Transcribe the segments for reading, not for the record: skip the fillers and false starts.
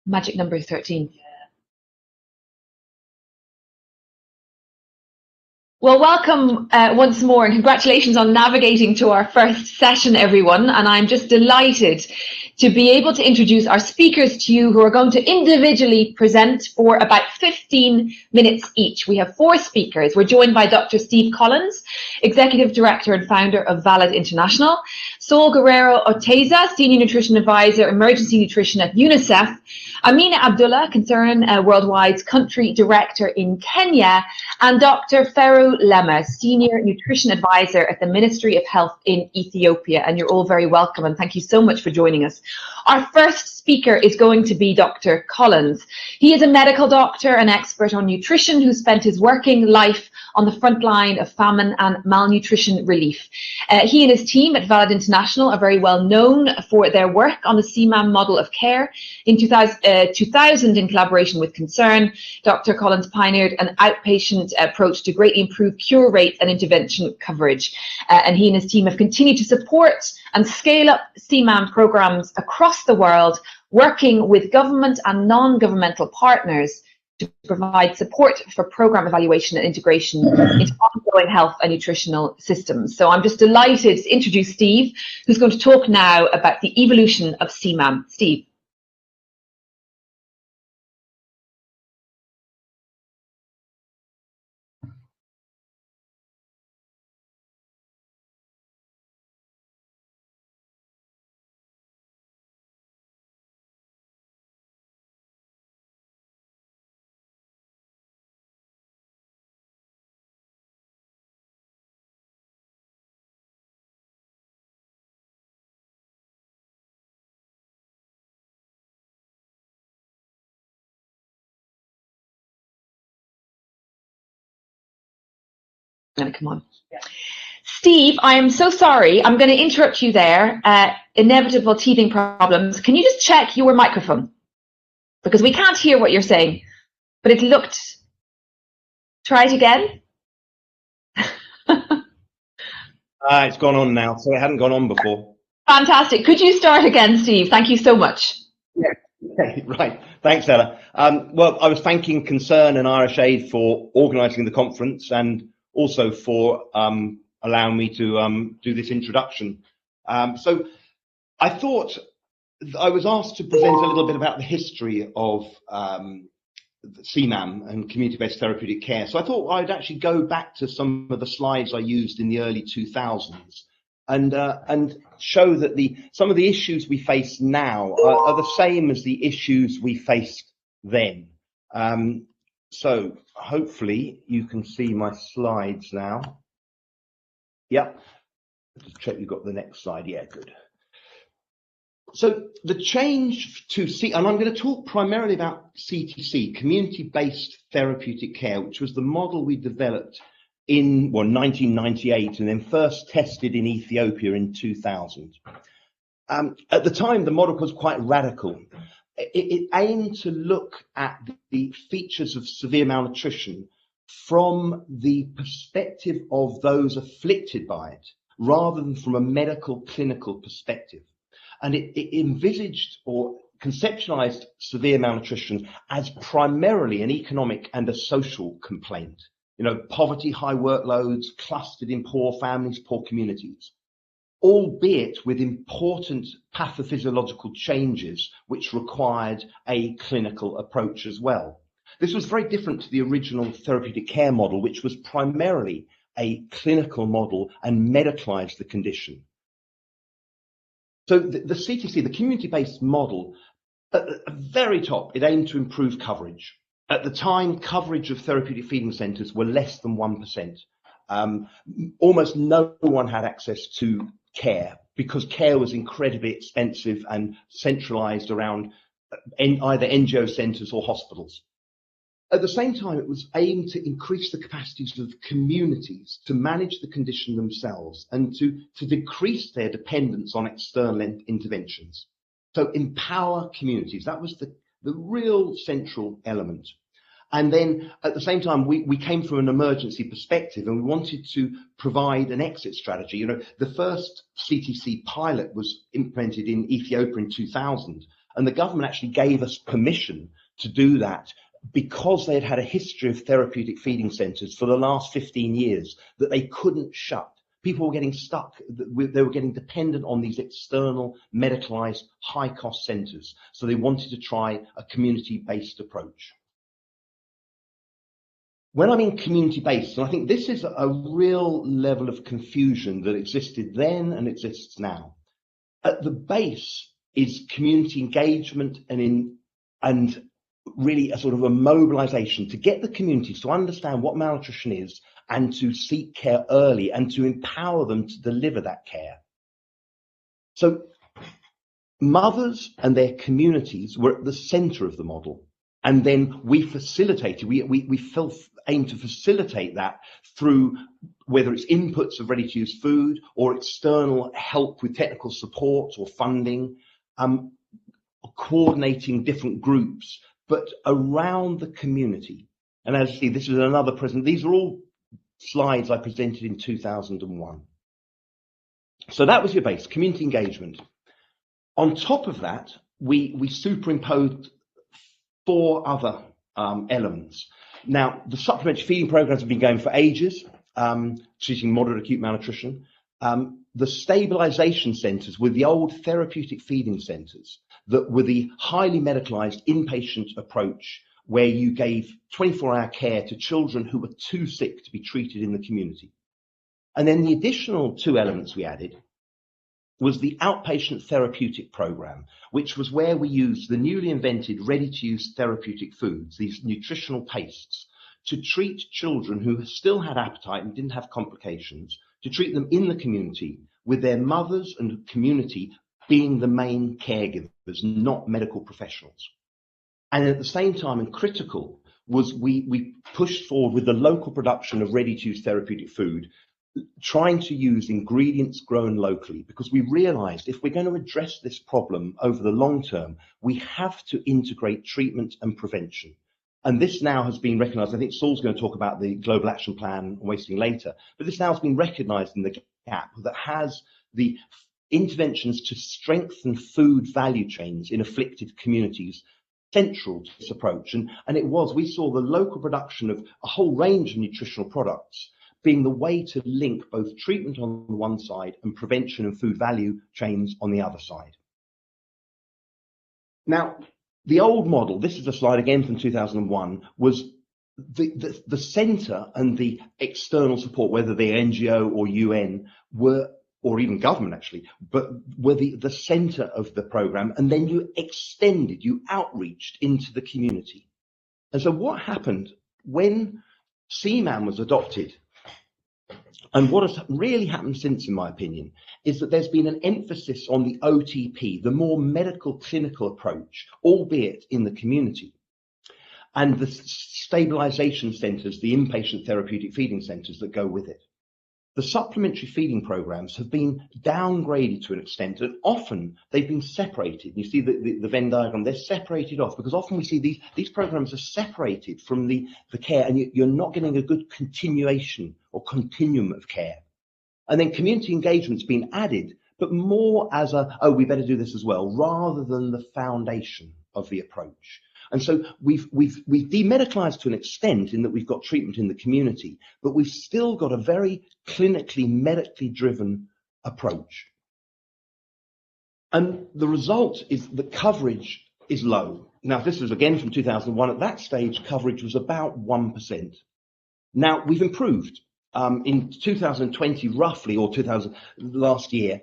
Magic number 13. Well, welcome once more, and congratulations on navigating to our first session, everyone. And I'm just delighted to be able to introduce our speakers to you, who are going to individually present for about 15 minutes each. We have 4 speakers. We're joined by Dr. Steve Collins, Executive Director and Founder of Valid International, Saul Guerrero of UNICEF, Senior Nutrition Advisor, Emergency Nutrition at UNICEF, Amina Abdulla, Concern Worldwide's Country Director in Kenya, and Dr. Ferew Lemma, Senior Nutrition Advisor at the Ministry of Health in Ethiopia. And you're all very welcome, and thank you so much for joining us. Our first speaker is going to be Dr. Collins. He is a medical doctor and expert on nutrition who spent his working life on the front line of famine and malnutrition relief. He and his team at Valid International are very well known for their work on the CMAM model of care. In 2000, in collaboration with Concern, Dr. Collins pioneered an outpatient approach to greatly improve cure rates and intervention coverage. And he and his team have continued to support and scale up CMAM programs across the world, working with government and non-governmental partners to provide support for program evaluation and integration into ongoing health and nutritional systems. So I'm just delighted to introduce Steve, who's going to talk now about the evolution of CMAM. Steve. Come on. Steve, I am so sorry. I'm going to interrupt you there. Inevitable teething problems. Can you just check your microphone? Because we can't hear what you're saying, but it looked... Try it again. It's gone on now, so it hadn't gone on before. Fantastic. Could you start again, Steve? Thank you so much. Yeah, okay, right. Thanks, Ella. Well, I was thanking Concern and Irish Aid for organising the conference, and also for allowing me to do this introduction. So I thought I was asked to present a little bit about the history of CMAM and community-based therapeutic care. So I thought I'd actually go back to some of the slides I used in the early 2000s and show that some of the issues we face now are the same as the issues we faced then. So hopefully you can see my slides now. Yep. Just check you've got the next slide. Yeah, good. So the change to and I'm going to talk primarily about CTC, community-based therapeutic care, which was the model we developed in 1998 and then first tested in Ethiopia in 2000. At the time, the model was quite radical. It aimed to look at the features of severe malnutrition from the perspective of those afflicted by it, rather than from a medical clinical perspective. And it envisaged or conceptualized severe malnutrition as primarily an economic and a social complaint. You know, poverty, high workloads, clustered in poor families, poor communities, albeit with important pathophysiological changes which required a clinical approach as well. This was very different to the original therapeutic care model, which was primarily a clinical model and medicalized the condition. So the CTC, the community-based model, at the very top, it aimed to improve coverage. At the time, coverage of therapeutic feeding centres were less than 1%. Almost no one had access to care because care was incredibly expensive and centralised around either NGO centres or hospitals. At the same time, it was aimed to increase the capacities of communities to manage the condition themselves and to decrease their dependence on external interventions. So empower communities, that was the real central element. And then at the same time, we came from an emergency perspective and we wanted to provide an exit strategy. You know, the first CTC pilot was implemented in Ethiopia in 2000. And the government actually gave us permission to do that because they had had a history of therapeutic feeding centres for the last 15 years that they couldn't shut. People were getting stuck, they were getting dependent on these external, medicalised, high-cost centres. So they wanted to try a community-based approach. When I mean community-based, and I think this is a real level of confusion that existed then and exists now. At the base is community engagement and really a sort of a mobilisation to get the communities to understand what malnutrition is and to seek care early and to empower them to deliver that care. So mothers and their communities were at the centre of the model. And then we facilitated, we aim to facilitate that through whether it's inputs of ready-to-use food or external help with technical support or funding, coordinating different groups, but around the community. And as you see, this is another these are all slides I presented in 2001. So that was your base, community engagement. On top of that, we superimposed 4 other elements. Now, the supplementary feeding programs have been going for ages, treating moderate acute malnutrition. The stabilisation centres were the old therapeutic feeding centres that were the highly medicalised inpatient approach where you gave 24-hour care to children who were too sick to be treated in the community. And then the additional 2 elements we added was the outpatient therapeutic program, which was where we used the newly invented ready-to-use therapeutic foods, these nutritional pastes, to treat children who still had appetite and didn't have complications, to treat them in the community with their mothers and community being the main caregivers, not medical professionals. And at the same time, and critical, was we pushed forward with the local production of ready-to-use therapeutic food, trying to use ingredients grown locally, because we realized if we're going to address this problem over the long term, we have to integrate treatment and prevention. And this now has been recognized. I think Saul's going to talk about the Global Action Plan on wasting later, but this now has been recognized in the gap that has the interventions to strengthen food value chains in afflicted communities central to this approach. And we saw the local production of a whole range of nutritional products being the way to link both treatment on the one side and prevention and food value chains on the other side. Now, the old model, this is a slide again from 2001, was the centre and the external support, whether they're NGO or UN, were, or even government actually, but were the centre of the programme, and then you extended, you outreached into the community. And so what happened when CMAM was adopted, and what has really happened since, in my opinion, is that there's been an emphasis on the OTP, the more medical clinical approach, albeit in the community, and the stabilisation centres, the inpatient therapeutic feeding centres that go with it. The supplementary feeding programs have been downgraded to an extent, and often they've been separated. You see the Venn diagram, they're separated off, because often we see these programs are separated from the care, and you're not getting a good continuation or continuum of care. And then community engagement's been added, but more as oh, we better do this as well, rather than the foundation of the approach. And so we've demedicalized to an extent in that we've got treatment in the community, but we've still got a very clinically, medically driven approach. And the result is that coverage is low. Now, this was again from 2001. At that stage, coverage was about 1%. Now, we've improved. In 2020, roughly, or last year,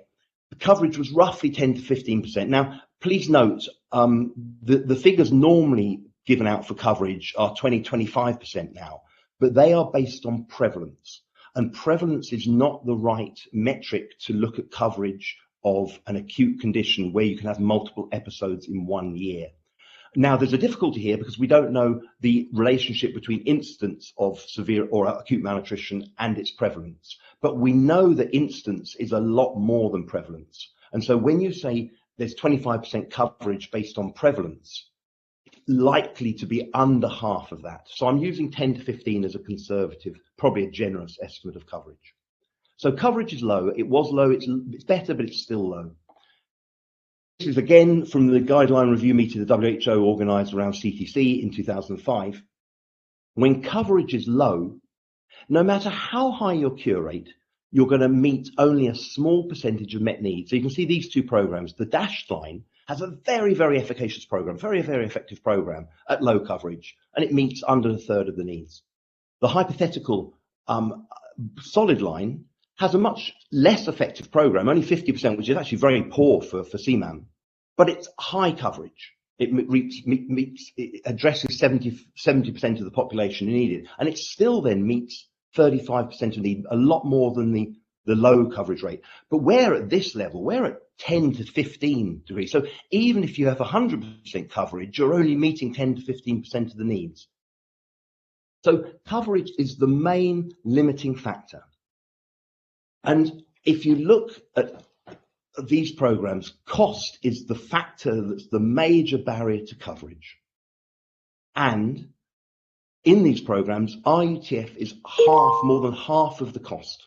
the coverage was roughly 10 to 15%. Now, please note, the figures normally given out for coverage are 20-25% now, but they are based on prevalence. And prevalence is not the right metric to look at coverage of an acute condition where you can have multiple episodes in 1 year. Now, there's a difficulty here because we don't know the relationship between incidence of severe or acute malnutrition and its prevalence. But we know that incidence is a lot more than prevalence. And so when you say there's 25% coverage based on prevalence, it's likely to be under half of that. So I'm using 10 to 15 as a conservative, probably a generous estimate of coverage. So coverage is low. It was low. It's better, but it's still low. is again from the guideline review meeting the WHO organised around CTC in 2005. When coverage is low, no matter how high your cure rate, you're going to meet only a small percentage of met needs. So you can see these two programs. The dashed line has a very, very efficacious program, very, very effective program at low coverage, and it meets under a third of the needs. The hypothetical solid line has a much less effective program, only 50%, which is actually very poor for CMAM, but it's high coverage. It addresses 70% of the population needed, and it still then meets 35% of need, a lot more than the low coverage rate. But we're at this level, we're at 10 to 15 degrees. So even if you have 100% coverage, you're only meeting 10 to 15% of the needs. So coverage is the main limiting factor. And if you look at these programs, cost is the factor that's the major barrier to coverage. And in these programs, RUTF is more than half of the cost.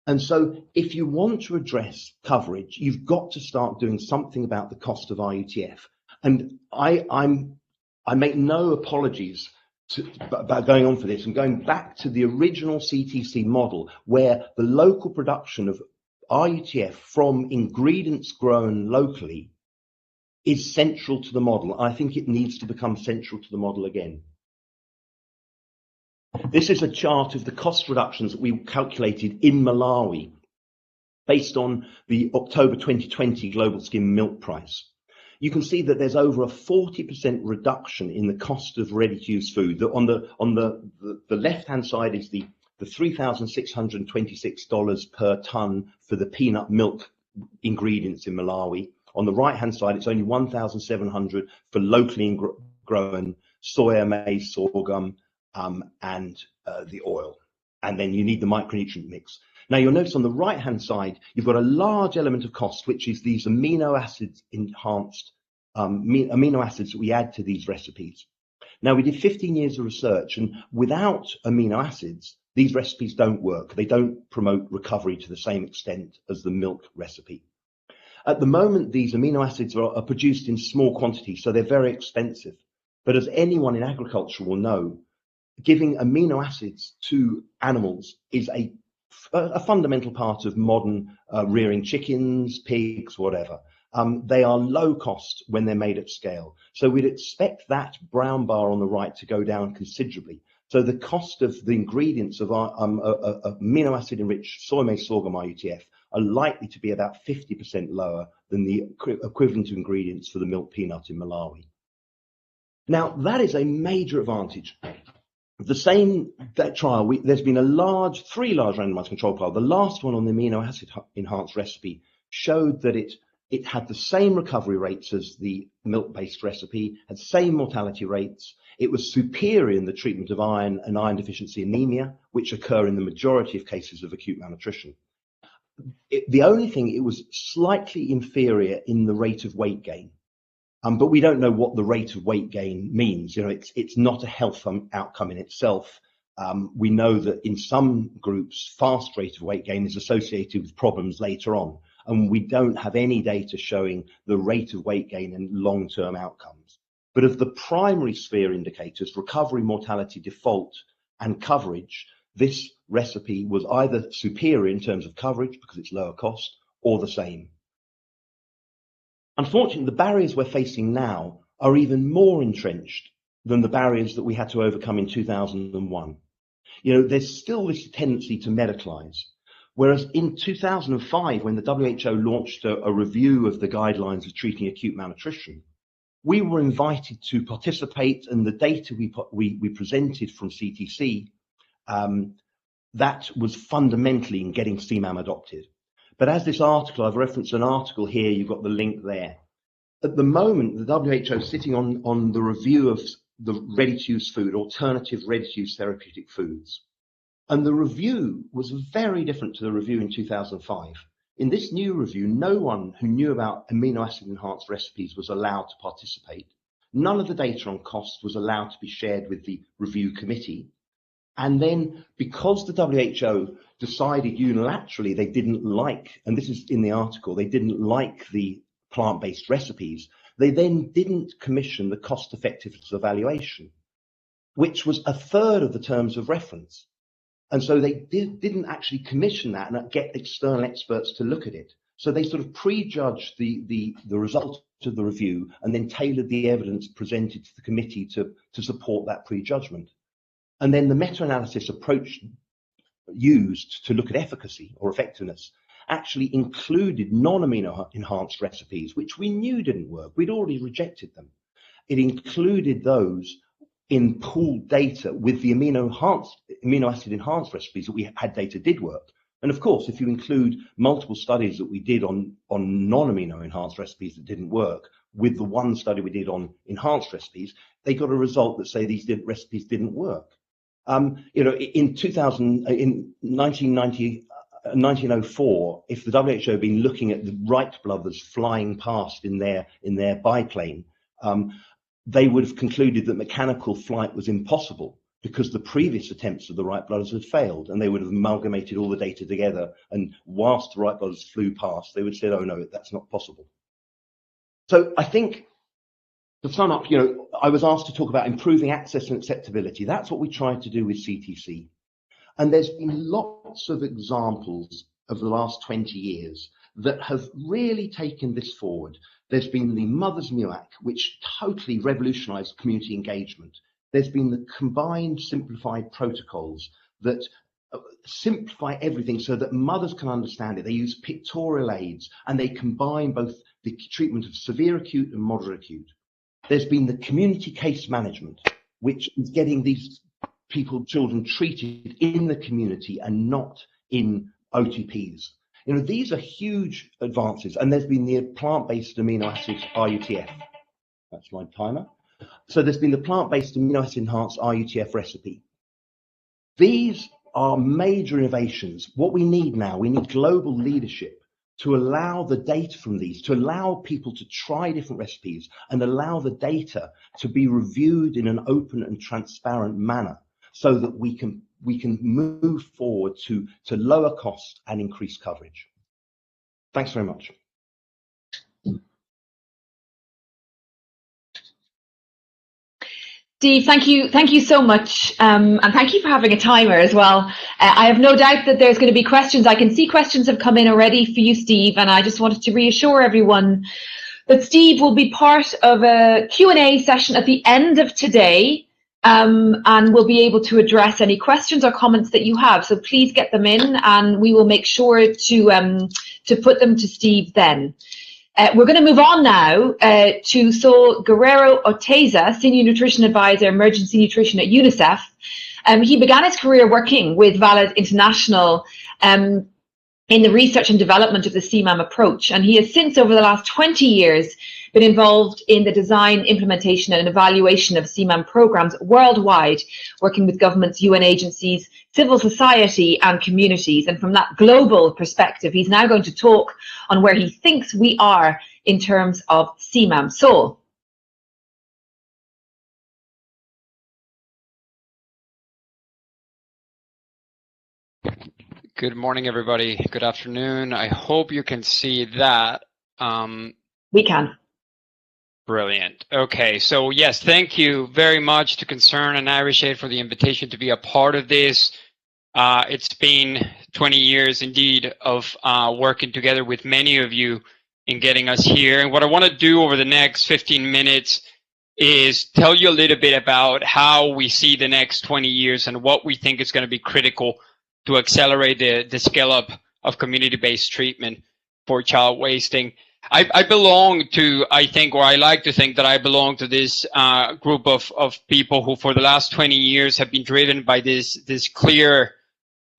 And so if you want to address coverage, you've got to start doing something about the cost of RUTF. And I make no apologies about going on for this and going back to the original CTC model, where the local production of RUTF from ingredients grown locally is central to the model. I think it needs to become central to the model again. This is a chart of the cost reductions that we calculated in Malawi based on the October 2020 global skim milk price. You can see that there's over a 40% reduction in the cost of ready-to-use food. On the left-hand side is the $3,626 per ton for the peanut milk ingredients in Malawi. On the right-hand side, it's only $1,700 for locally grown soya, maize, sorghum, and the oil. And then you need the micronutrient mix. Now you'll notice on the right-hand side, you've got a large element of cost, which is these amino acids enhanced amino acids that we add to these recipes. Now we did 15 years of research, and without amino acids, these recipes don't work. They don't promote recovery to the same extent as the milk recipe. At the moment, these amino acids are produced in small quantities, so they're very expensive. But as anyone in agriculture will know, giving amino acids to animals is a fundamental part of modern rearing chickens, pigs, whatever. They are low cost when they're made at scale. So we'd expect that brown bar on the right to go down considerably. So the cost of the ingredients of our amino acid enriched soy, maize, sorghum RUTF are likely to be about 50% lower than the equivalent ingredients for the milk peanut in Malawi. Now that is a major advantage. That trial, there's been three large randomized control trials. The last one on the amino acid enhanced recipe showed that it had the same recovery rates as the milk-based recipe, had the same mortality rates. It was superior in the treatment of iron and iron deficiency anemia, which occur in the majority of cases of acute malnutrition. The only thing, it was slightly inferior in the rate of weight gain. But we don't know what the rate of weight gain means. You know, it's not a health outcome in itself. We know that in some groups, fast rate of weight gain is associated with problems later on. And we don't have any data showing the rate of weight gain and long-term outcomes. But of the primary sphere indicators, recovery, mortality, default, and coverage, this recipe was either superior in terms of coverage because it's lower cost, or the same. Unfortunately, the barriers we're facing now are even more entrenched than the barriers that we had to overcome in 2001. You know, there's still this tendency to medicalize. Whereas in 2005, when the WHO launched a review of the guidelines of treating acute malnutrition, we were invited to participate, and the data we presented from CTC, that was fundamentally in getting CMAM adopted. But as this article, I've referenced an article here, you've got the link there. At the moment, the WHO is sitting on the review of the ready-to-use food, alternative ready-to-use therapeutic foods. And the review was very different to the review in 2005. In this new review, no one who knew about amino acid enhanced recipes was allowed to participate. None of the data on cost was allowed to be shared with the review committee. And then because the WHO decided unilaterally they didn't like, and this is in the article, they didn't like the plant-based recipes, they then didn't commission the cost-effectiveness evaluation, which was a third of the terms of reference. And so they didn't actually commission that and get external experts to look at it. So they sort of prejudged the result of the review and then tailored the evidence presented to the committee to support that prejudgment. And then the meta-analysis approach used to look at efficacy or effectiveness actually included non-amino enhanced recipes, which we knew didn't work. We'd already rejected them. It included those in pooled data with the amino acid enhanced recipes that we had data did work. And of course, if you include multiple studies that we did on non-amino enhanced recipes that didn't work with the one study we did on enhanced recipes, they got a result that say these recipes didn't work. You know, in 1904, if the WHO had been looking at the Wright brothers flying past in their biplane, they would have concluded that mechanical flight was impossible because the previous attempts of the Wright brothers had failed, and they would have amalgamated all the data together. And whilst the Wright brothers flew past, they would have said, "Oh no, that's not possible." So I think, to sum up, you know, I was asked to talk about improving access and acceptability. That's what we tried to do with CTC. And there's been lots of examples of the last 20 years that have really taken this forward. There's been the Mother's MUAC, which totally revolutionized community engagement. There's been the combined simplified protocols that simplify everything so that mothers can understand it. They use pictorial aids and they combine both the treatment of severe acute and moderate acute. There's been the community case management, which is getting these children treated in the community and not in OTPs. You know, these are huge advances. And there's been the plant-based amino acids RUTF. That's my timer. So there's been the plant-based amino acid enhanced RUTF recipe. These are major innovations. What we need now, we need global leadership to allow the data from these, to allow people to try different recipes and allow the data to be reviewed in an open and transparent manner so that we can move forward to lower cost and increase coverage. Thanks very much. Steve, thank you so much, and thank you for having a timer as well. I have no doubt that there's going to be questions. I can see questions have come in already for you, Steve, and I just wanted to reassure everyone that Steve will be part of a Q&A session at the end of today, and we'll be able to address any questions or comments that you have. So please get them in, and we will make sure to put them to Steve then. We're going to move on now to Saul Guerrero of Senior Nutrition Advisor, Emergency Nutrition at UNICEF. He began his career working with Valid International in the research and development of the CMAM approach, and he has since, over the last 20 years, been involved in the design, implementation and evaluation of CMAM programs worldwide, working with governments, UN agencies, civil society and communities. And from that global perspective, he's now going to talk on where he thinks we are in terms of CMAM. Saul. Good morning, everybody. Good afternoon. I hope you can see that. We can. Brilliant. Okay, so yes, thank you very much to Concern and Irish Aid for the invitation to be a part of this. It's been 20 years indeed of working together with many of you in getting us here. And what I want to do over the next 15 minutes is tell you a little bit about how we see the next 20 years and what we think is going to be critical to accelerate the scale up of community-based treatment for child wasting. I belong to, I like to think that I belong to this group of people who for the last 20 years have been driven by this clear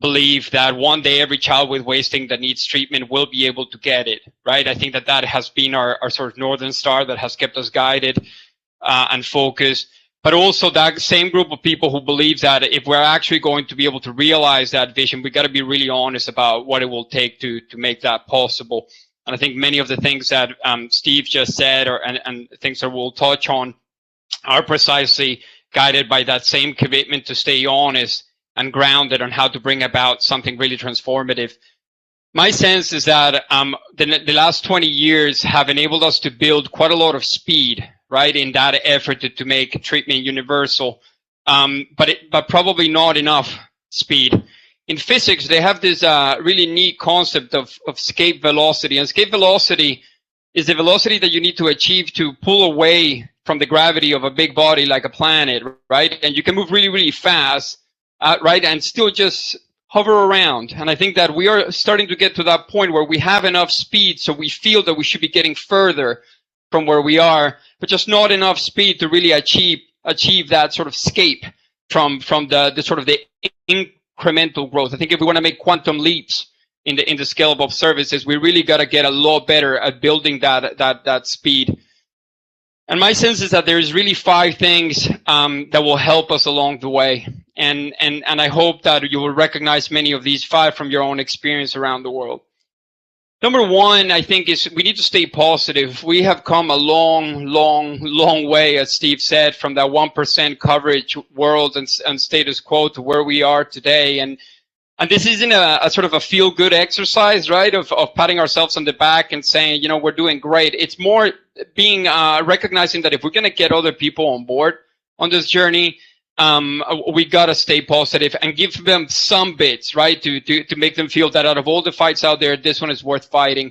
belief that one day every child with wasting that needs treatment will be able to get it, right? I think that has been our sort of Northern Star that has kept us guided and focused. But also that same group of people who believe that if we're actually going to be able to realize that vision, we got to be really honest about what it will take to make that possible. And I think many of the things that Steve just said and things that we'll touch on are precisely guided by that same commitment to stay honest and grounded on how to bring about something really transformative. My sense is that the last 20 years have enabled us to build quite a lot of speed, right, in that effort to make treatment universal, but probably not enough speed. In physics, they have this really neat concept of escape velocity, and escape velocity is the velocity that you need to achieve to pull away from the gravity of a big body like a planet, right? And you can move really, really fast, right, and still just hover around. And I think that we are starting to get to that point where we have enough speed, so we feel that we should be getting further from where we are, but just not enough speed to really achieve that sort of escape from the sort of the incremental growth. I think if we want to make quantum leaps in the scalable services, we really got to get a lot better at building that speed. And my sense is that there's really 5 things that will help us along the way. And I hope that you will recognize many of these 5 from your own experience around the world. Number 1, I think, is we need to stay positive. We have come a long, long, long way, as Steve said, from that 1% coverage world and status quo to where we are today. And this isn't a sort of a feel-good exercise, right, of patting ourselves on the back and saying, you know, we're doing great. It's more being recognizing that if we're going to get other people on board on this journey, we got to stay positive and give them some bits, right, to make them feel that out of all the fights out there, this one is worth fighting.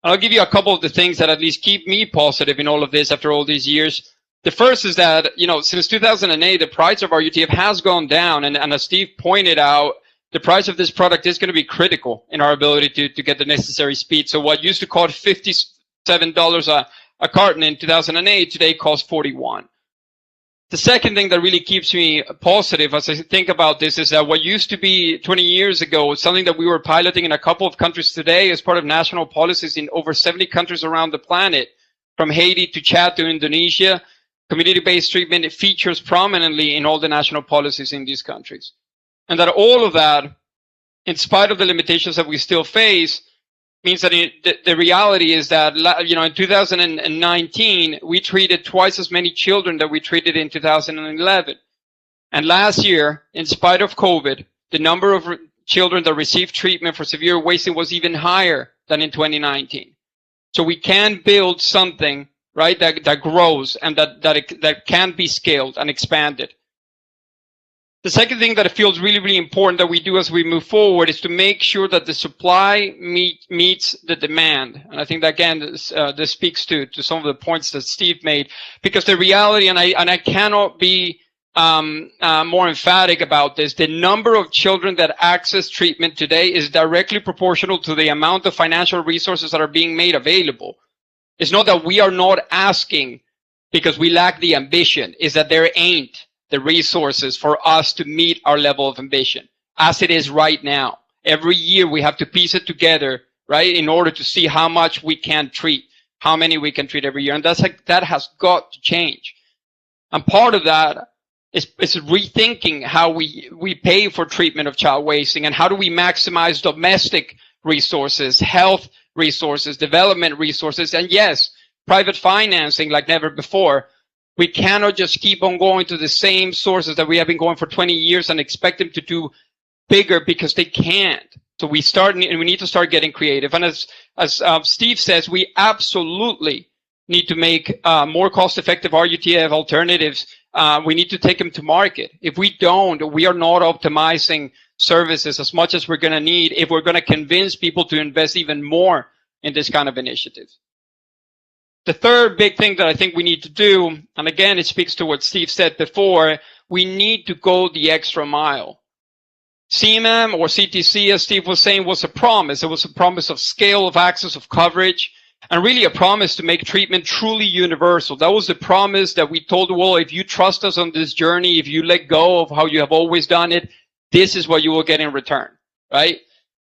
And I'll give you a couple of the things that at least keep me positive in all of this after all these years. The first is that, you know, since 2008, the price of our UTF has gone down. And as Steve pointed out, the price of this product is going to be critical in our ability to get the necessary speed. So what used to cost $57 a carton in 2008, today costs $41. The second thing that really keeps me positive as I think about this is that what used to be 20 years ago, something that we were piloting in a couple of countries today as part of national policies in over 70 countries around the planet, from Haiti to Chad to Indonesia, community-based treatment, it features prominently in all the national policies in these countries. And that all of that, in spite of the limitations that we still face, means that the reality is that, you know, in 2019, we treated twice as many children that we treated in 2011. And last year, in spite of COVID, the number of children that received treatment for severe wasting was even higher than in 2019. So we can build something, right, that grows and that can be scaled and expanded. The second thing that feels really, really important that we do as we move forward is to make sure that the supply meets the demand. And I think that, again, this speaks to some of the points that Steve made, because the reality, and I cannot be more emphatic about this, the number of children that access treatment today is directly proportional to the amount of financial resources that are being made available. It's not that we are not asking because we lack the ambition, it's that there ain't the resources for us to meet our level of ambition as it is right now. Every year we have to piece it together, right, in order to see how much we can treat, how many we can treat every year. And that has got to change. And part of that is rethinking how we pay for treatment of child wasting, and how do we maximize domestic resources, health resources, development resources, and yes, private financing like never before. We cannot just keep on going to the same sources that we have been going for 20 years and expect them to do bigger, because they can't. So we need to start getting creative. And as Steve says, we absolutely need to make more cost-effective RUTF alternatives. We need to take them to market. If we don't, we are not optimizing services as much as we're going to need if we're going to convince people to invest even more in this kind of initiative. The third big thing that I think we need to do, and again, it speaks to what Steve said before, we need to go the extra mile. CMAM, or CTC, as Steve was saying, was a promise. It was a promise of scale, of access, of coverage, and really a promise to make treatment truly universal. That was the promise that we told the world: if you trust us on this journey, if you let go of how you have always done it, this is what you will get in return, right?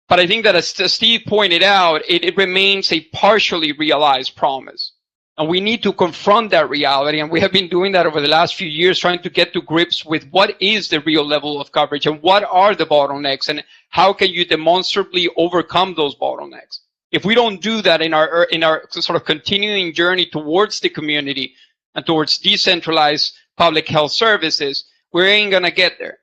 But I think that, as Steve pointed out, it remains a partially realized promise. And we need to confront that reality. And we have been doing that over the last few years, trying to get to grips with what is the real level of coverage and what are the bottlenecks and how can you demonstrably overcome those bottlenecks. If we don't do that in our sort of continuing journey towards the community and towards decentralized public health services, we ain't going to get there.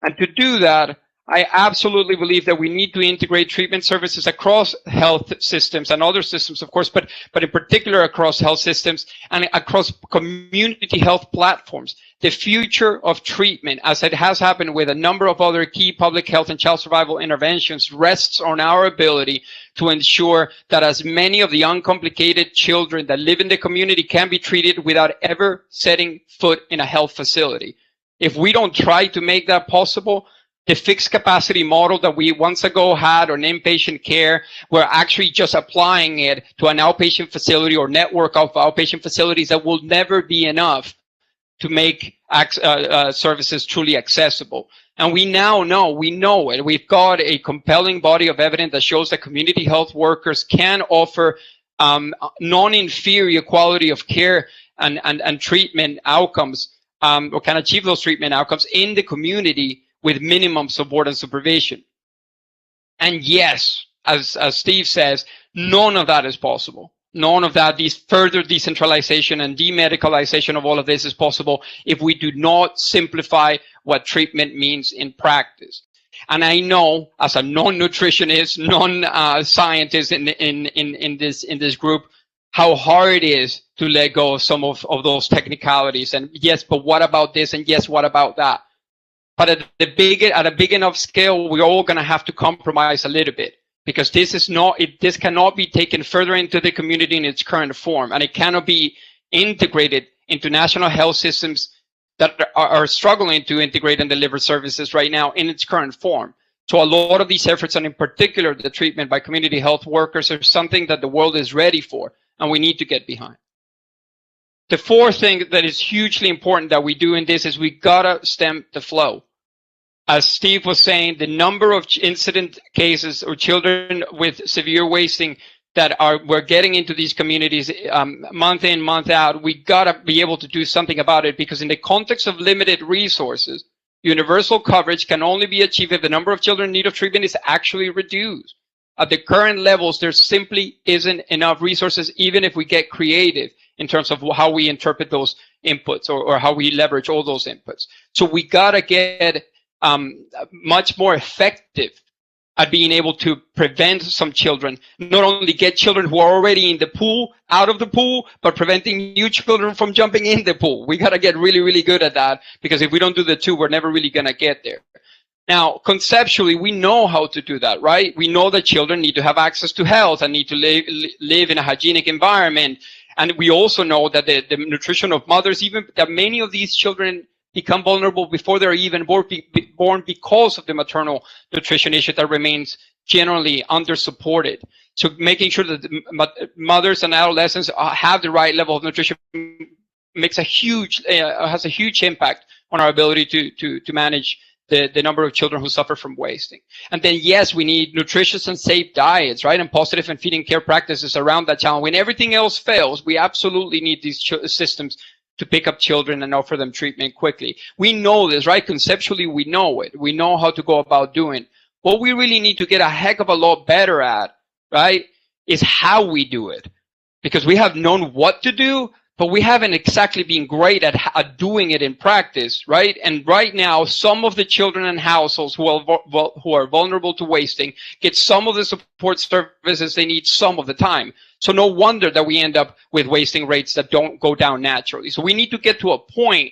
And to do that, I absolutely believe that we need to integrate treatment services across health systems and other systems, of course, but in particular across health systems and across community health platforms. The future of treatment, as it has happened with a number of other key public health and child survival interventions, rests on our ability to ensure that as many of the uncomplicated children that live in the community can be treated without ever setting foot in a health facility. If we don't try to make that possible, the fixed capacity model that we once ago had on inpatient care, we're actually just applying it to an outpatient facility or network of outpatient facilities that will never be enough to make services truly accessible. And we now know, we know it. We've got a compelling body of evidence that shows that community health workers can offer non-inferior quality of care and treatment outcomes, or can achieve those treatment outcomes in the community with minimum support and supervision. And yes, as Steve says, none of that is possible. None of that, these further decentralization and demedicalization of all of this is possible if we do not simplify what treatment means in practice. And I know, as a non-nutritionist, non-scientist in this group, how hard it is to let go of some of those technicalities. And yes, but what about this? And yes, what about that? But at a big enough scale, we're all going to have to compromise a little bit, because this cannot be taken further into the community in its current form, and it cannot be integrated into national health systems that are struggling to integrate and deliver services right now in its current form. So a lot of these efforts, and in particular the treatment by community health workers, are something that the world is ready for, and we need to get behind. The fourth thing that is hugely important that we do in this is we gotta stem the flow. As Steve was saying, the number of incident cases or children with severe wasting that we're getting into these communities month in, month out, we gotta be able to do something about it, because in the context of limited resources, universal coverage can only be achieved if the number of children in need of treatment is actually reduced. At the current levels, there simply isn't enough resources, even if we get creative in terms of how we interpret those inputs or how we leverage all those inputs. So we gotta get much more effective at being able to prevent some children, not only get children who are already in the pool out of the pool, but preventing new children from jumping in the pool. We got to get really, really good at that, because if we don't do the two, we're never really going to get there. Now, conceptually, we know how to do that, right? We know that children need to have access to health and need to live in a hygienic environment. And we also know that the nutrition of mothers, even that many of these children become vulnerable before they're even born because of the maternal nutrition issue that remains generally under-supported. So making sure that the mothers and adolescents have the right level of nutrition makes has a huge impact on our ability to manage the number of children who suffer from wasting. And then, yes, we need nutritious and safe diets, right? And positive and feeding care practices around that challenge. When everything else fails, we absolutely need these systems to pick up children and offer them treatment quickly. We know this, right? Conceptually, we know it. We know how to go about doing. What we really need to get a heck of a lot better at, right, is how we do it. Because we have known what to do, but we haven't exactly been great at doing it in practice, right? And right now, some of the children and households who are vulnerable to wasting get some of the support services they need some of the time. So no wonder that we end up with wasting rates that don't go down naturally. So we need to get to a point,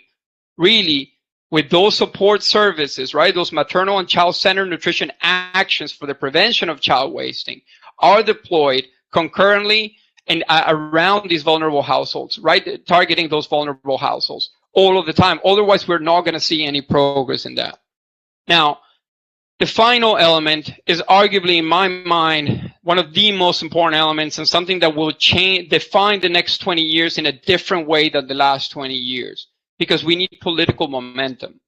really, with those support services, right? Those maternal and child-centered nutrition actions for the prevention of child wasting are deployed concurrently and around these vulnerable households, right? Targeting those vulnerable households all of the time. Otherwise, we're not going to see any progress in that. Now, the final element is arguably, in my mind, one of the most important elements, and something that will define the next 20 years in a different way than the last 20 years, because we need political momentum.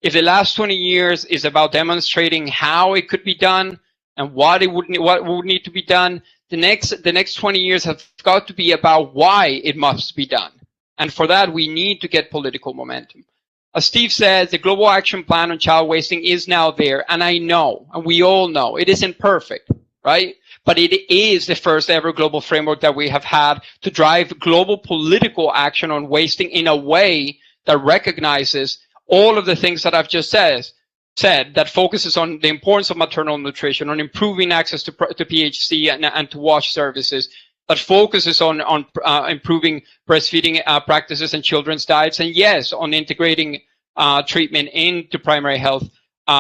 If the last 20 years is about demonstrating how it could be done and what would need to be done, the next 20 years have got to be about why it must be done. And for that, we need to get political momentum. As Steve says, the Global Action Plan on Child Wasting is now there, and I know, and we all know, it isn't perfect, right? But it is the first ever global framework that we have had to drive global political action on wasting in a way that recognizes all of the things that I've just said, said, that focuses on the importance of maternal nutrition, on improving access to PHC and to WASH services, that focuses on improving breastfeeding practices and children's diets, and yes, on integrating treatment into primary health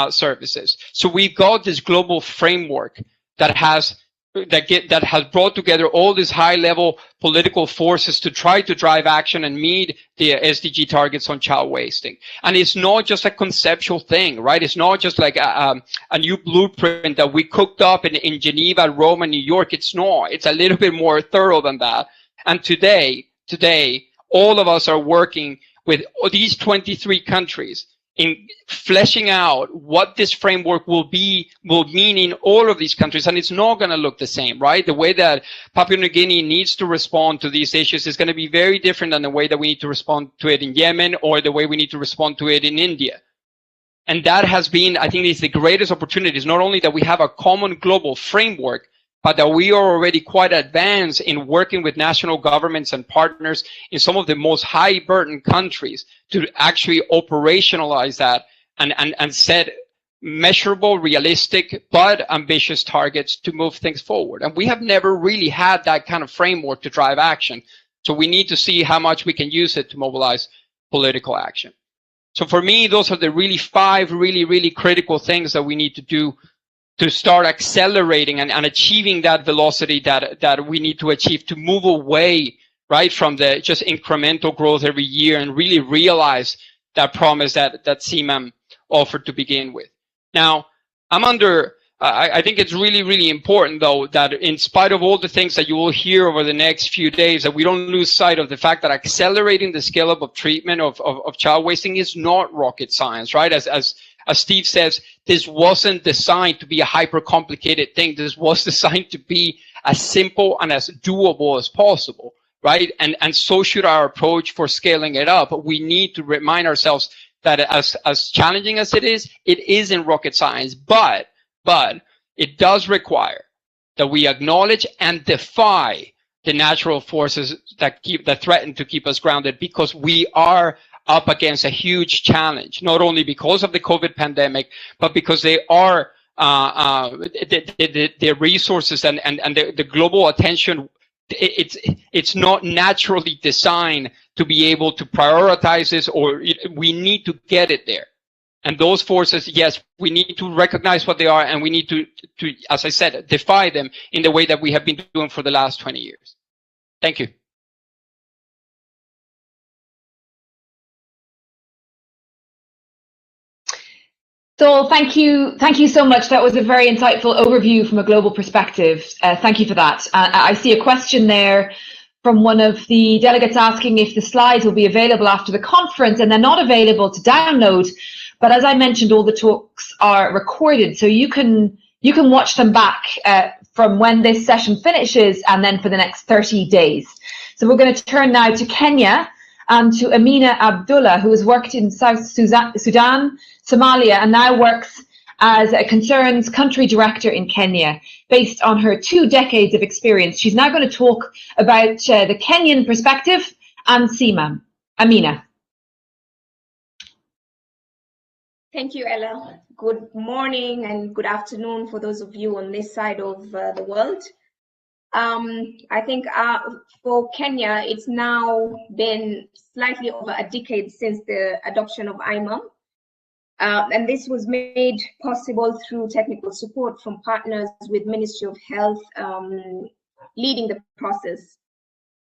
services. So we've got this global framework that has brought together all these high-level political forces to try to drive action and meet the SDG targets on child wasting. And it's not just a conceptual thing, right? It's not just like a new blueprint that we cooked up in Geneva, Rome, and New York. It's not. It's a little bit more thorough than that. And today, all of us are working with these 23 countries in fleshing out what this framework will mean in all of these countries. And it's not going to look the same, right? The way that Papua New Guinea needs to respond to these issues is going to be very different than the way that we need to respond to it in Yemen or the way we need to respond to it in India. And that has been, I think, is the greatest opportunity. It's not only that we have a common global framework, but that we are already quite advanced in working with national governments and partners in some of the most high burden countries to actually operationalize that and set measurable, realistic, but ambitious targets to move things forward. And we have never really had that kind of framework to drive action. So we need to see how much we can use it to mobilize political action. So for me, those are the really 5 really critical things that we need to do to start accelerating and achieving that velocity that we need to achieve to move away, right, from the just incremental growth every year and really realize that promise that CMAM offered to begin with. Now, I think it's really important, though, that in spite of all the things that you will hear over the next few days, that we don't lose sight of the fact that accelerating the scale up of treatment of child wasting is not rocket science, right? As Steve says, this wasn't designed to be a hyper-complicated thing. This was designed to be as simple and as doable as possible, right? And so should our approach for scaling it up. We need to remind ourselves that as challenging as it isn't rocket science, but it does require that we acknowledge and defy the natural forces that threaten to keep us grounded, because we are up against a huge challenge, not only because of the COVID pandemic, but because they are the resources and the global attention. It's not naturally designed to be able to prioritize this, or we need to get it there. And those forces, yes, we need to recognize what they are, and we need to, as I said, defy them in the way that we have been doing for the last 20 years. Thank you. Saul, thank you so much. That was a very insightful overview from a global perspective. Thank you for that. I see a question there from one of the delegates asking if the slides will be available after the conference, and they're not available to download. But as I mentioned, all the talks are recorded, so you can watch them back from when this session finishes and then for the next 30 days. So we're going to turn now to Kenya and to Amina Abdulla, who has worked in South Sudan, Somalia, and now works as a Concerns Country Director in Kenya, based on her 2 decades of experience. She's now going to talk about the Kenyan perspective and CMAM. Amina. Thank you, Ella. Good morning and good afternoon for those of you on this side of the world. I think for Kenya, it's now been slightly over a decade since the adoption of IMAM. And this was made possible through technical support from partners with Ministry of Health leading the process.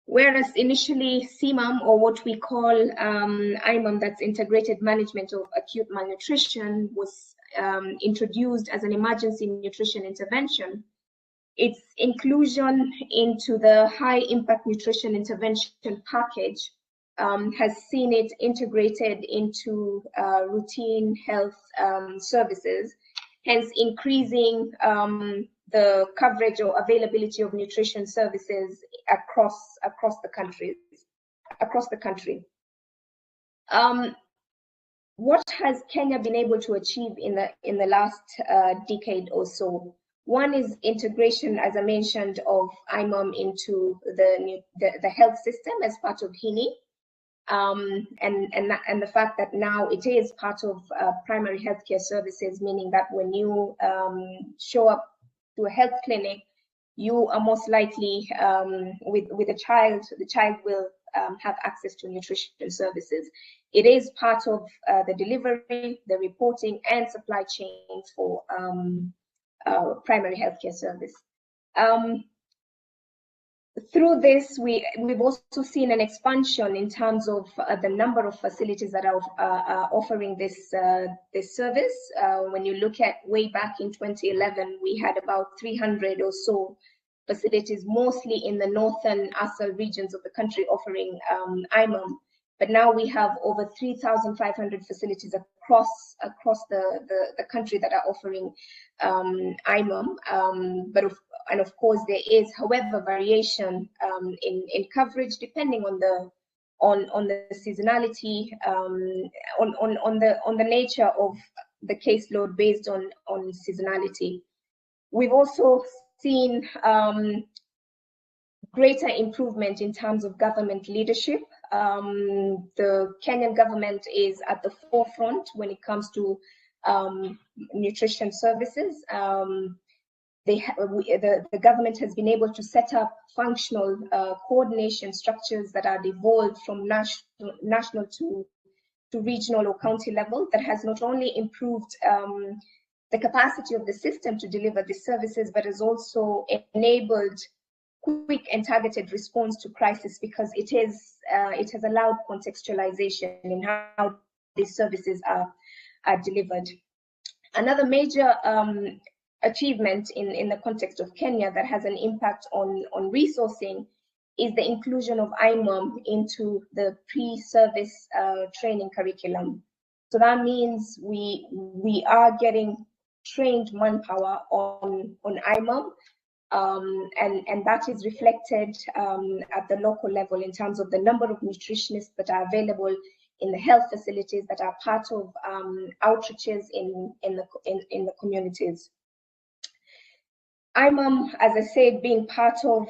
Whereas initially CMAM, or what we call IMAM, that's Integrated Management of Acute Malnutrition, was introduced as an emergency nutrition intervention. Its inclusion into the High Impact Nutrition Intervention Package has seen it integrated into routine health services, hence increasing the coverage or availability of nutrition services across the country. What has Kenya been able to achieve in the last decade or so? One is integration, as I mentioned, of IMAM into the health system as part of HINI. and the fact that now it is part of primary healthcare services, meaning that when you show up to a health clinic, you are most likely with a child, the child will have access to nutrition services. It is part of the delivery, the reporting, and supply chain for primary healthcare service. Through this, we've also seen an expansion in terms of the number of facilities that are offering this service. When you look at way back in 2011, we had about 300 or so facilities, mostly in the northern ASAL regions of the country, offering IMAM. But now we have over 3,500 facilities across the country that are offering IMAM. And of course, there is, however, variation in coverage depending on the seasonality, on the nature of the caseload based on seasonality. We've also seen greater improvement in terms of government leadership. The Kenyan government is at the forefront when it comes to nutrition services. The government has been able to set up functional coordination structures that are devolved from national to regional or county level, that has not only improved the capacity of the system to deliver these services, but has also enabled quick and targeted response to crisis, because it has allowed contextualization in how these services are delivered. Another major achievement in the context of Kenya that has an impact on resourcing is the inclusion of IMAM into the pre-service training curriculum. So that means we are getting trained manpower on IMAM, and that is reflected at the local level in terms of the number of nutritionists that are available in the health facilities that are part of outreaches in the communities. IMAM, as I said, being part of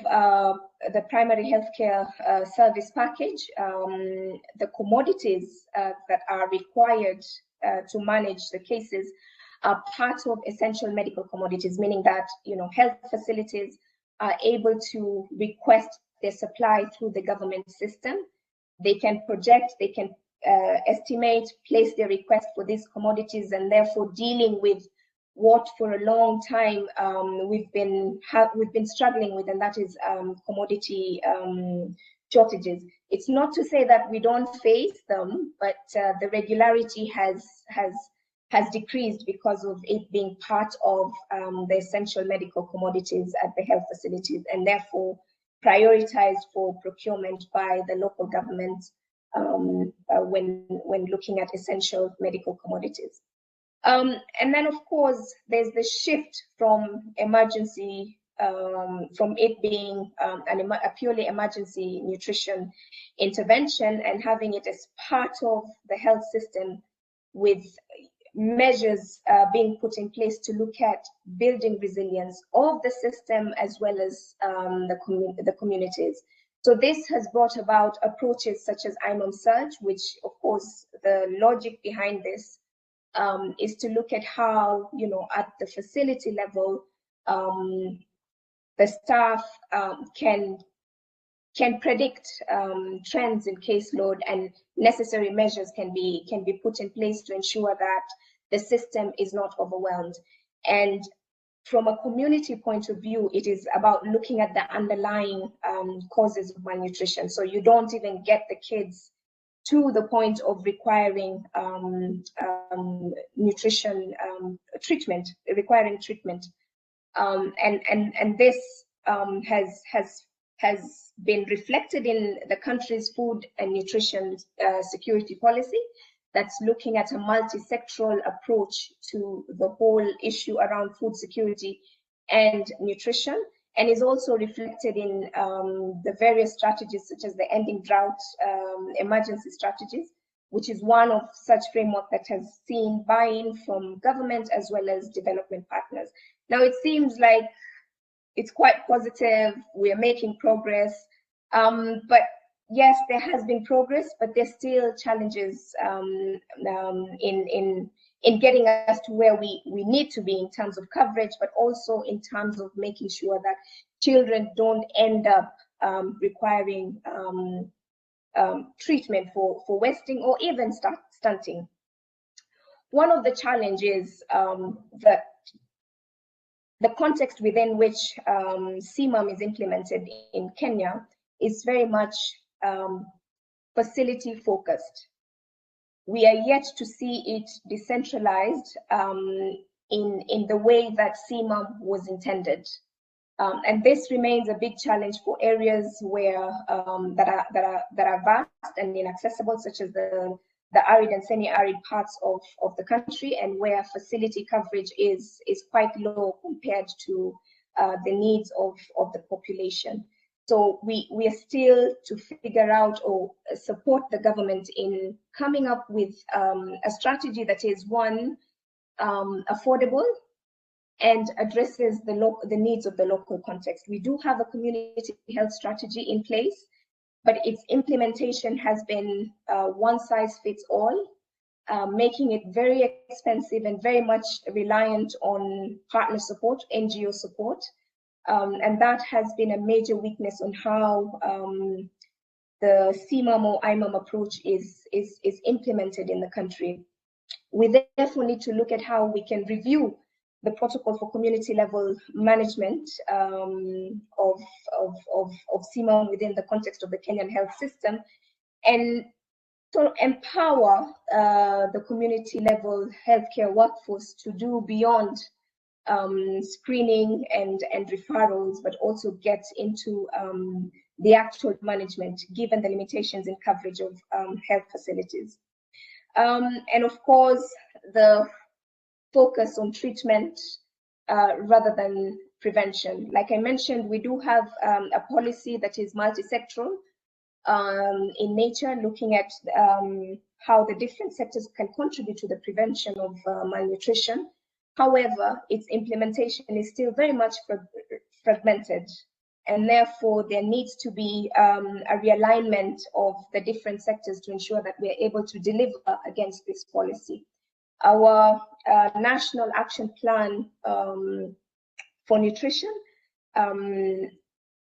the primary healthcare service package, the commodities that are required to manage the cases are part of essential medical commodities, meaning that health facilities are able to request their supply through the government system. They can project, they can estimate, place their request for these commodities, and therefore dealing with what for a long time we've been struggling with, and that is commodity shortages. It's not to say that we don't face them, but the regularity has decreased because of it being part of the essential medical commodities at the health facilities, and therefore prioritized for procurement by the local government when looking at essential medical commodities. And then, of course, there's the shift from emergency, from it being a purely emergency nutrition intervention and having it as part of the health system, with measures being put in place to look at building resilience of the system as well as the communities. So this has brought about approaches such as IMAM Surge, which, of course, the logic behind this is to look at how, at the facility level, the staff can predict trends in caseload, and necessary measures can be put in place to ensure that the system is not overwhelmed. And from a community point of view, it is about looking at the underlying causes of malnutrition. So you don't even get the kids to the point of requiring nutrition treatment, requiring treatment, and this has been reflected in the country's food and nutrition security policy, that's looking at a multi-sectoral approach to the whole issue around food security and nutrition, and is also reflected in the various strategies such as the ending drought emergency strategies, which is one of such framework that has seen buy-in from government as well as development partners. Now, it seems like it's quite positive, we are making progress, but yes, there has been progress, but there's still challenges in getting us to where we need to be in terms of coverage, but also in terms of making sure that children don't end up requiring treatment for wasting or even stunting. One of the challenges that the context within which CMAM is implemented in Kenya is very much facility focused. We are yet to see it decentralized in the way that CMAM was intended. And this remains a big challenge for areas where that are vast and inaccessible, such as the arid and semi-arid parts of the country, and where facility coverage is quite low compared to the needs of the population. So we are still to figure out or support the government in coming up with a strategy that is, one, affordable and addresses the needs of the local context. We do have a community health strategy in place, but its implementation has been one size fits all, making it very expensive and very much reliant on partner support, NGO support. And that has been a major weakness on how the CMAM or IMAM approach is implemented in the country. We therefore need to look at how we can review the protocol for community level management of CMAM within the context of the Kenyan health system, and to empower the community level healthcare workforce to do beyond screening and referrals, but also get into the actual management, given the limitations in coverage of health facilities. And of course, the focus on treatment rather than prevention. Like I mentioned, we do have a policy that is multi-sectoral in nature, looking at how the different sectors can contribute to the prevention of malnutrition. However, its implementation is still very much fragmented, and therefore there needs to be a realignment of the different sectors to ensure that we are able to deliver against this policy. Our national action plan for nutrition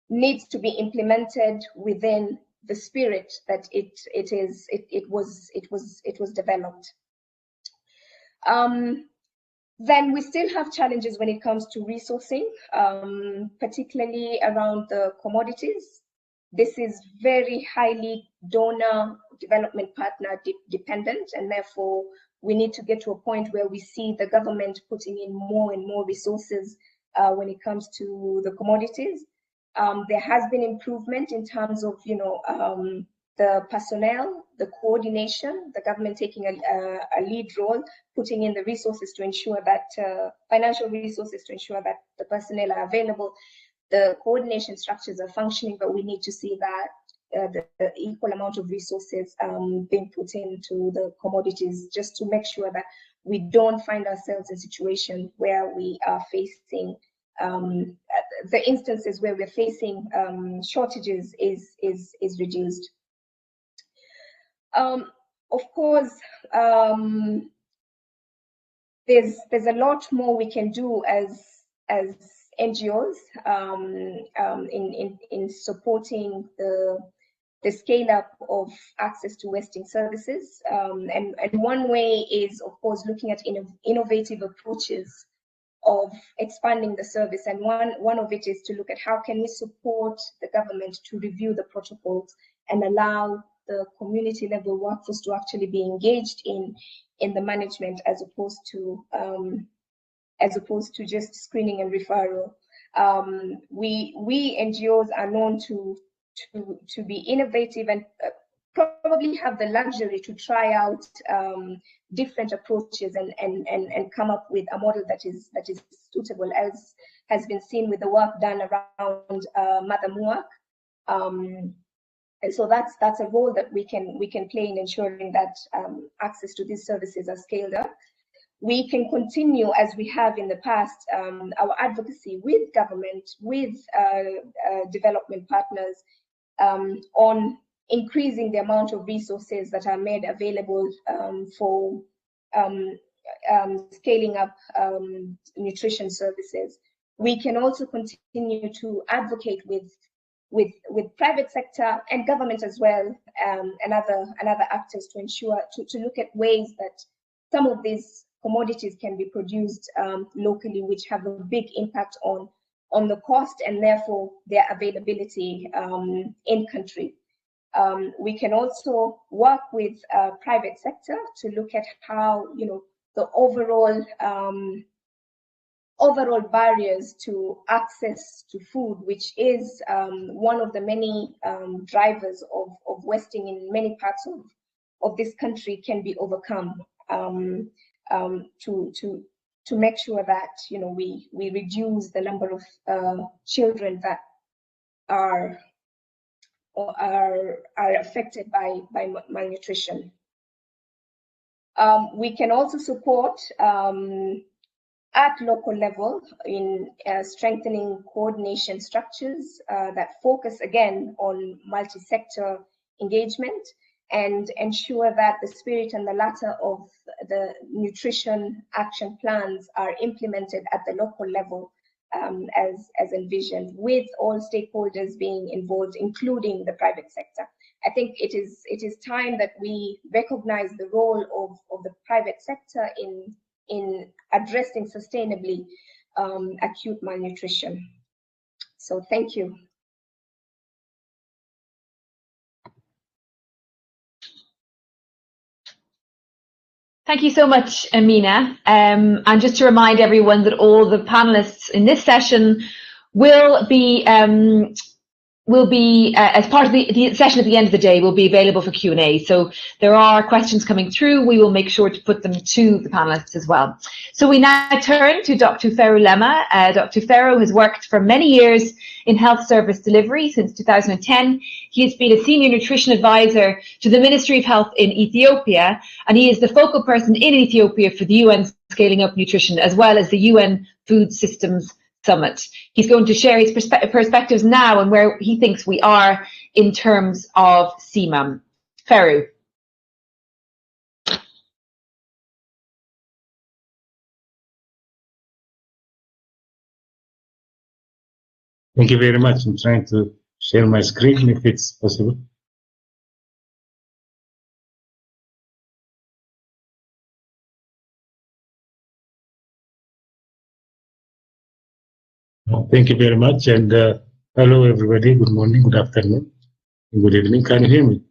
needs to be implemented within the spirit that it was developed. Then we still have challenges when it comes to resourcing, particularly around the commodities. This is very highly donor development partner dependent, and therefore we need to get to a point where we see the government putting in more and more resources when it comes to the commodities. There has been improvement in terms of, the personnel, the coordination, the government taking a lead role, putting in the resources to ensure that, financial resources to ensure that the personnel are available, the coordination structures are functioning, but we need to see that the equal amount of resources being put into the commodities, just to make sure that we don't find ourselves in a situation where we are facing the instances where we're facing shortages is reduced. Of course, there's a lot more we can do as NGOs in supporting the scale up of access to wasting services, and one way is, of course, looking at innovative approaches of expanding the service, and one of it is to look at how can we support the government to review the protocols and allow the community level workforce to actually be engaged in the management, as opposed to just screening and referral. We NGOs are known to be innovative and probably have the luxury to try out different approaches and come up with a model that is suitable, as has been seen with the work done around Mother Muak. And so that's a role that we can play in ensuring that access to these services are scaled up. We can continue, as we have in the past, our advocacy with government, with development partners, on increasing the amount of resources that are made available for scaling up nutrition services. We can also continue to advocate with private sector and government as well, and other actors to ensure to look at ways that some of these commodities can be produced locally, which have a big impact on the cost and therefore their availability in country. We can also work with private sector to look at how, you know, the overall barriers to access to food, which is one of the many drivers of wasting in many parts of this country, can be overcome, to make sure that, you know, we reduce the number of children that are affected by malnutrition. We can also support at local level in strengthening coordination structures that focus again on multi-sector engagement and ensure that the spirit and the latter of the nutrition action plans are implemented at the local level as envisioned, with all stakeholders being involved, including the private sector. I think it is time that we recognize the role of the private sector in addressing sustainably acute malnutrition. So thank you. Thank you so much, Amina. And just to remind everyone that all the panelists in this session will be as part of the session at the end of the day, will be available for Q&A. So there are questions coming through. We will make sure to put them to the panelists as well. So we now turn to Dr. Ferew Lemma. Dr. Ferew has worked for many years in health service delivery since 2010. He has been a senior nutrition advisor to the Ministry of Health in Ethiopia, and he is the focal person in Ethiopia for the UN Scaling Up Nutrition, as well as the UN Food Systems Summit. He's going to share his perspectives now and where he thinks we are in terms of CMAM. Ferew. Thank you very much. I'm trying to share my screen if it's possible. Thank you very much, and hello everybody. Good morning, good afternoon, and good evening. Can you hear me?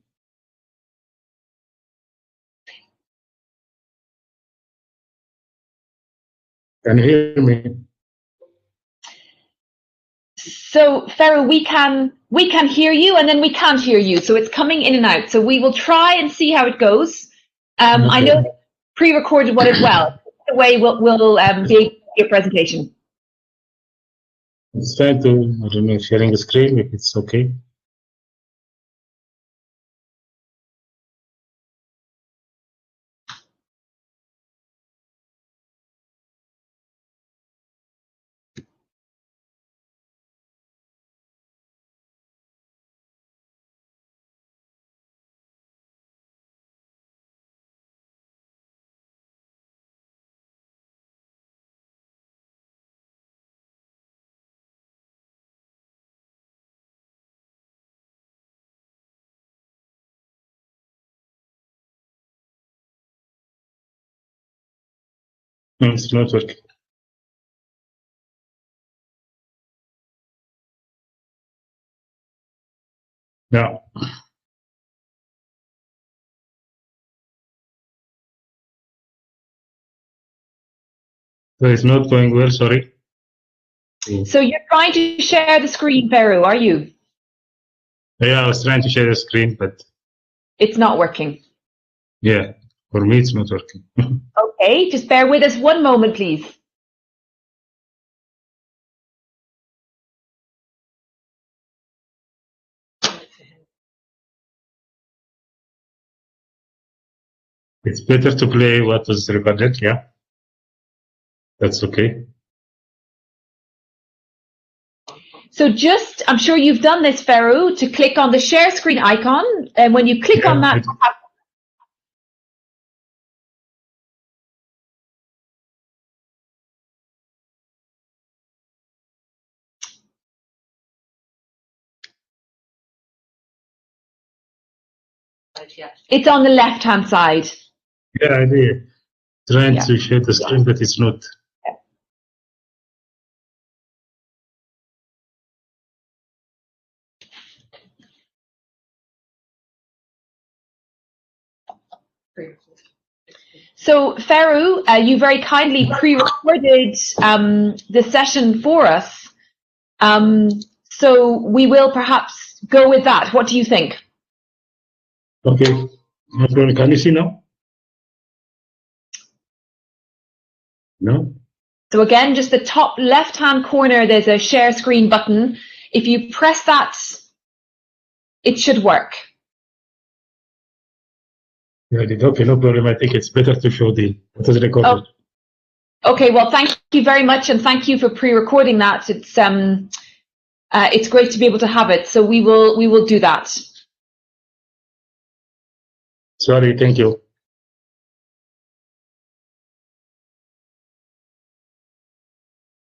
Can you hear me? So Ferew, we can hear you, and then we can't hear you. So it's coming in and out. So we will try and see how it goes. Okay. I know pre-recorded one as well. The way we'll be your presentation. It's trying to, I don't know, sharing the screen if it's okay. No, it's not working. No. So it's not going well, sorry. So you're trying to share the screen, Ferew, are you? Yeah, I was trying to share the screen, but it's not working. Yeah, for me it's not working. Okay, just bear with us one moment, please. It's better to play what was recorded, yeah? That's okay. So just, I'm sure you've done this, Ferew, to click on the share screen icon, and when you click on that, it's on the left-hand side. Yeah, I did. Trying to share the screen, but it's not. So, Ferew, you very kindly pre-recorded the session for us. So we will perhaps go with that. What do you think? Okay. No problem. Can you see now? No? So again, just the top left-hand corner, there's a share screen button. If you press that, it should work. Yeah, okay, no problem. I think it's better to show the recording. Oh. Okay, well, thank you very much, and thank you for pre-recording that. It's great to be able to have it. So we will do that. Sorry, thank you.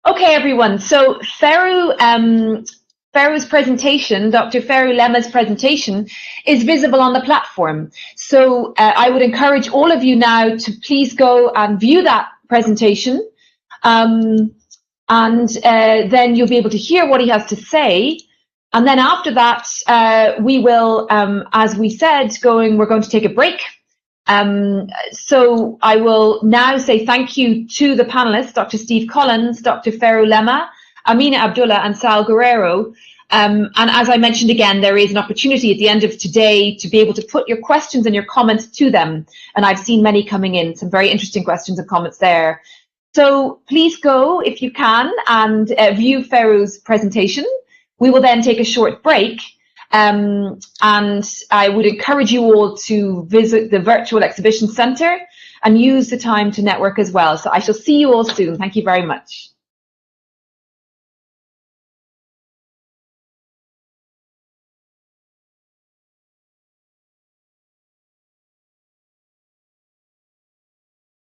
Okay, everyone. So Ferew's presentation, Dr. Ferew Lemma's presentation, is visible on the platform. So I would encourage all of you now to please go and view that presentation. And then you'll be able to hear what he has to say. And then after that, we will, as we said, we're going to take a break. So I will now say thank you to the panelists, Dr. Steve Collins, Dr. Ferew Lemma, Amina Abdulla and Saul Guerrero. And as I mentioned again, there is an opportunity at the end of today to be able to put your questions and your comments to them. And I've seen many coming in, some very interesting questions and comments there. So please go, if you can, and view Ferew's presentation. We will then take a short break. And I would encourage you all to visit the virtual exhibition centre and use the time to network as well. So I shall see you all soon. Thank you very much.